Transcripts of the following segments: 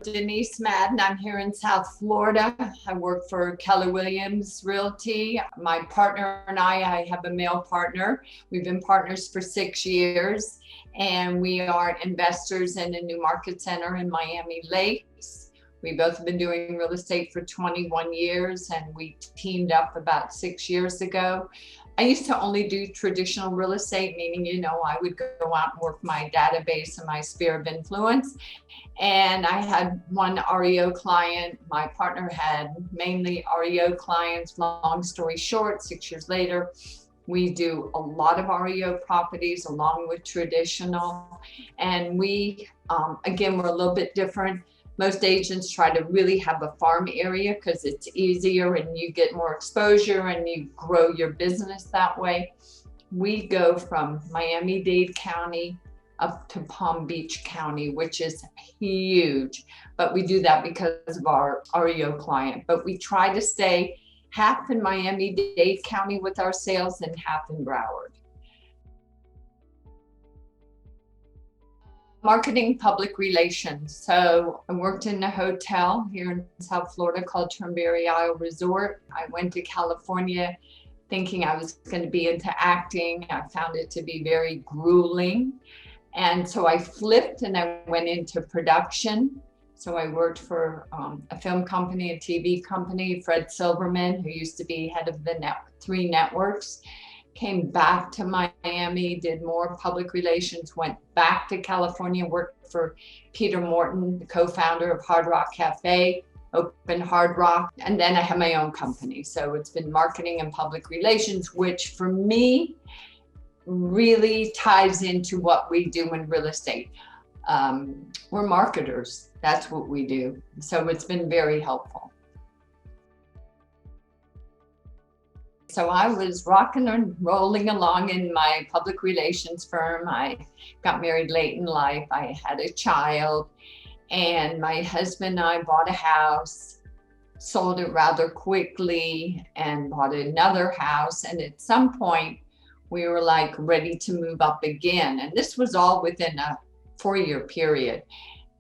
Denise Madan. I'm here in South Florida. I work for Keller Williams Realty. My partner and I have a male partner. We've been partners for 6 years, and we are investors in a new market center in Miami Lakes. We both have been doing real estate for 21 years, and we teamed up about 6 years ago. I used to only do traditional real estate, meaning, I would go out and work my database and my sphere of influence. And I had one REO client. My partner had mainly REO clients. Long story short, 6 years later, we do a lot of REO properties along with traditional. And we, again, we're a little bit different. Most agents try to really have a farm area because it's easier and you get more exposure and you grow your business that way. We go from Miami-Dade County up to Palm Beach County, which is huge. But we do that because of our REO client. But we try to stay half in Miami-Dade County with our sales and half in Broward. Marketing, public relations. So I worked in a hotel here in South Florida called Turnberry Isle Resort. I went to California thinking I was going to be into acting. I found it to be very grueling. And so I flipped and I went into production. So I worked for a film company, a TV company, Fred Silverman, who used to be head of the 3 networks. Came back to Miami, did more public relations, went back to California, worked for Peter Morton, the co-founder of Hard Rock Cafe, opened Hard Rock, and then I have my own company. So it's been marketing and public relations, which for me really ties into what we do in real estate. We're marketers, that's what we do. So it's been very helpful. So I was rocking and rolling along in my public relations firm. I got married late in life. I had a child, and my husband and I bought a house, sold it rather quickly, and bought another house. And at some point, we were like ready to move up again. And this was all within a 4-year period.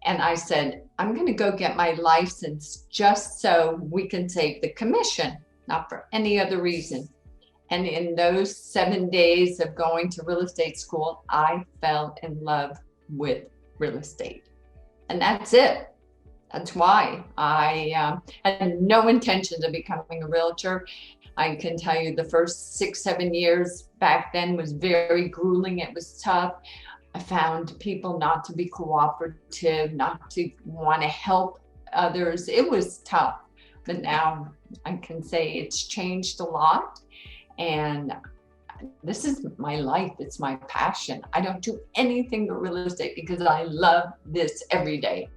And I said, I'm going to go get my license just so we can save the commission. Not for any other reason. And in those 7 days of going to real estate school, I fell in love with real estate. And that's it. That's why I had no intention of becoming a realtor. I can tell you the first 6-7 years back then was very grueling. It was tough. I found people not to be cooperative, not to want to help others. It was tough. But now I can say it's changed a lot, and this is my life. It's my passion. I don't do anything but real estate because I love this every day.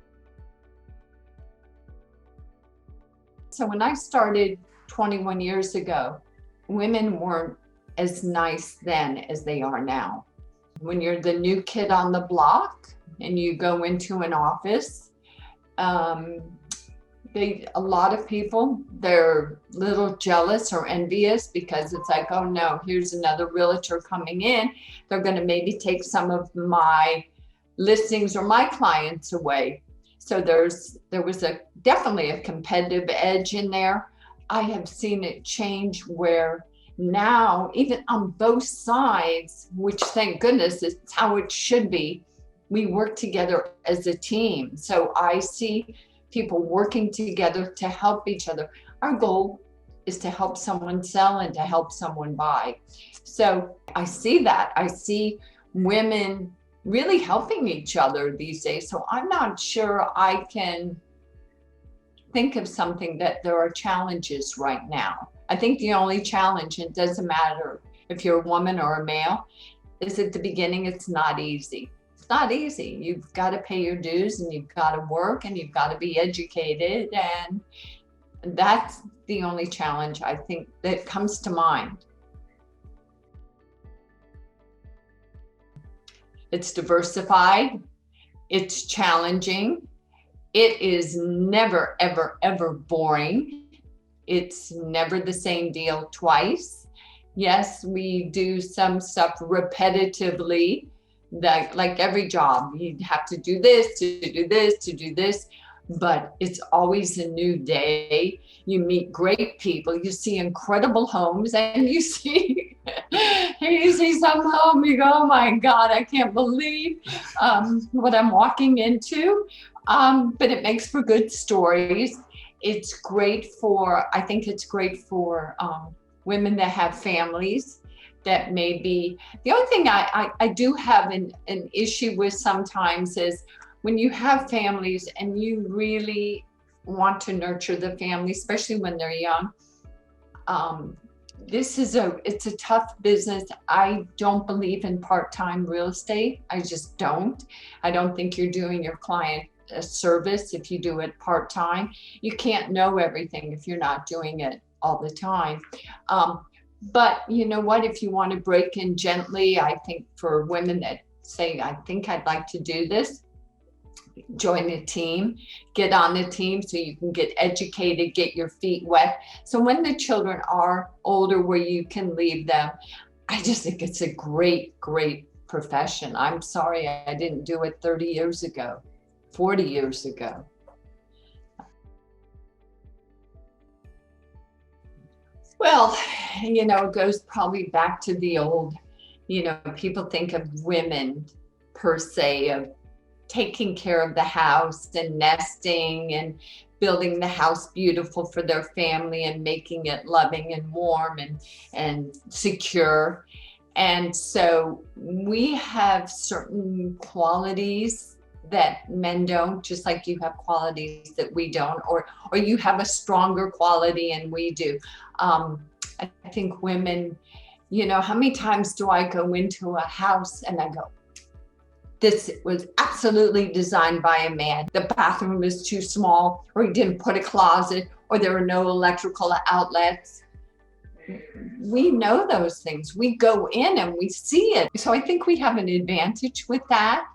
So when I started 21 years ago, women weren't as nice then as they are now. When you're the new kid on the block and you go into an office, a lot of people, they're a little jealous or envious because it's like, oh no, here's another realtor coming in. They're going to maybe take some of my listings or my clients away. So there was definitely a competitive edge in there. I have seen it change where now, even on both sides, which thank goodness is how it should be, we work together as a team. So I see people working together to help each other. Our goal is to help someone sell and to help someone buy. So I see that. I see women really helping each other these days. So I'm not sure I can think of something that there are challenges right now. I think the only challenge, it doesn't matter if you're a woman or a male, is at the beginning, it's not easy. It's not easy. You've got to pay your dues and you've got to work and you've got to be educated. And that's the only challenge I think that comes to mind. It's diversified. It's challenging. It is never, ever, ever boring. It's never the same deal twice. Yes, we do some stuff repetitively, that like every job, you have to do this, to do this, to do this. but it's always a new day. You meet great people, you see incredible homes, and you see you see some home, you go, oh my God, I can't believe what I'm walking into. But it makes for good stories. It's great for, I think it's great for women that have families that maybe, the only thing I do have an issue with sometimes is when you have families and you really want to nurture the family, especially when they're young. It's a tough business. I don't believe in part-time real estate. I just don't. I don't think you're doing your client a service if you do it part-time. You can't know everything if you're not doing it all the time. But you know what, if you want to break in gently, I think for women that say, I think I'd like to do this, join a team, get on the team so you can get educated, get your feet wet. So when the children are older where you can leave them, I just think it's a great, great profession. I'm sorry I didn't do it 30 years ago, 40 years ago. Well, it goes probably back to the old, people think of women per se, of taking care of the house and nesting and building the house beautiful for their family and making it loving and warm and secure. And so we have certain qualities that men don't, just like you have qualities that we don't, or you have a stronger quality and we do. I think women, how many times do I go into a house and I go, this was absolutely designed by a man. The bathroom is too small, or he didn't put a closet, or there are no electrical outlets. We know those things. We go in and we see it. So I think we have an advantage with that.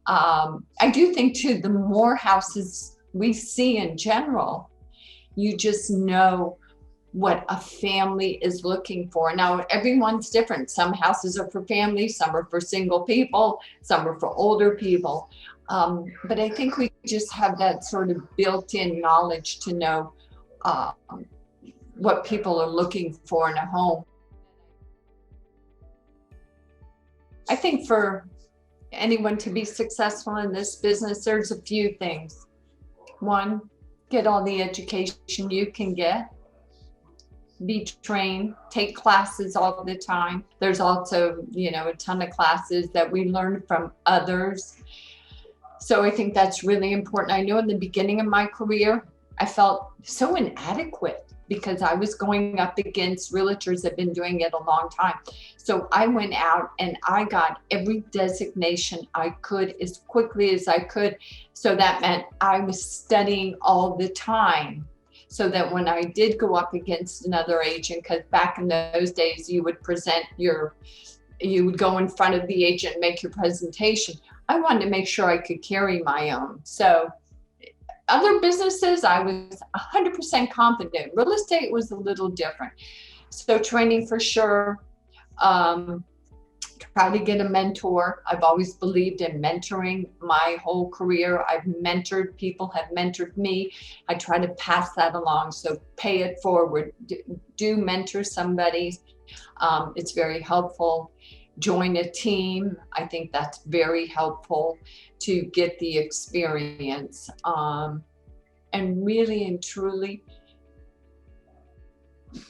I do think too, the more houses we see in general, you just know what a family is looking for. Now, everyone's different. Some houses are for families, some are for single people, some are for older people. But I think we just have that sort of built-in knowledge to know what people are looking for in a home. I think for anyone to be successful in this business, there's a few things. One, get all the education you can get. Be trained, take classes all the time. There's also, a ton of classes that we learn from others. So I think that's really important. I know in the beginning of my career, I felt so inadequate because I was going up against realtors that have been doing it a long time. So I went out and I got every designation I could as quickly as I could. So that meant I was studying all the time, so that when I did go up against another agent, because back in those days, you would go in front of the agent and make your presentation. I wanted to make sure I could carry my own. So other businesses, I was 100% confident. Real estate was a little different. So training for sure. Try to get a mentor. I've always believed in mentoring my whole career. I've mentored, people have mentored me. I try to pass that along. So pay it forward. Do mentor somebody. It's very helpful. Join a team. I think that's very helpful to get the experience. And really and truly,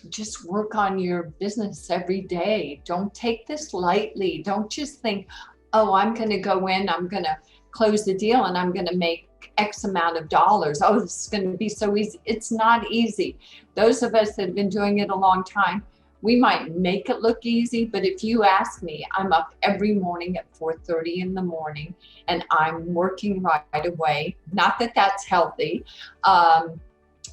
just work on your business every day. Don't take this lightly. Don't just think, oh, I'm going to go in, I'm going to close the deal and I'm going to make X amount of dollars. Oh, this is going to be so easy. It's not easy. Those of us that have been doing it a long time, we might make it look easy, but if you ask me, I'm up every morning at 4:30 in the morning and I'm working right away. Not that that's healthy.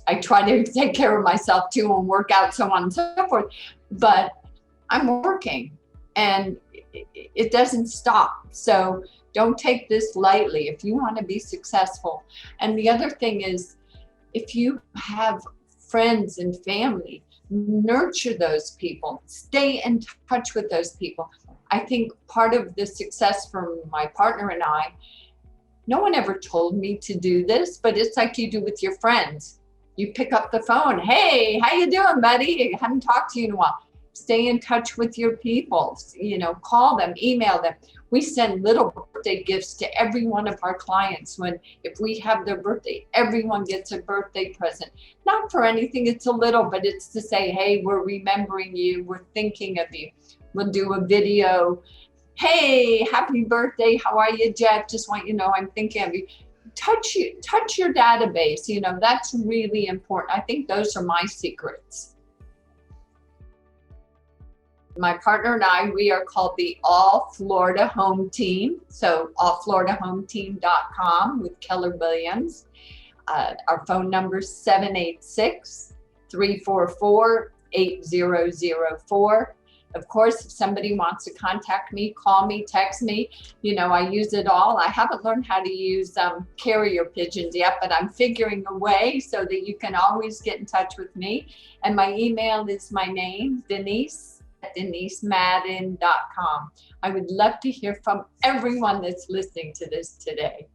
I try to take care of myself too and work out, so on and so forth, but I'm working and it doesn't stop. So don't take this lightly if you want to be successful. And the other thing is, if you have friends and family, nurture those people, stay in touch with those people. I think part of the success for my partner and I, no one ever told me to do this, but it's like you do with your friends. You pick up the phone. Hey, how you doing, buddy? I haven't talked to you in a while. Stay in touch with your people, call them, email them. We send little birthday gifts to every one of our clients. If we have their birthday, everyone gets a birthday present. Not for anything, it's a little, but it's to say, hey, we're remembering you, we're thinking of you. We'll do a video. Hey, happy birthday, how are you, Jeff? Just want you to know I'm thinking of you. Touch your database, that's really important. I think those are my secrets. My partner and I, we are called the All Florida Home Team. So allfloridahometeam.com with Keller Williams. Our phone number is 786-344-8004. Of course, if somebody wants to contact me, call me, text me. I use it all. I haven't learned how to use carrier pigeons yet, but I'm figuring a way so that you can always get in touch with me. And my email is my name, Denise, at DeniseMadan.com. I would love to hear from everyone that's listening to this today.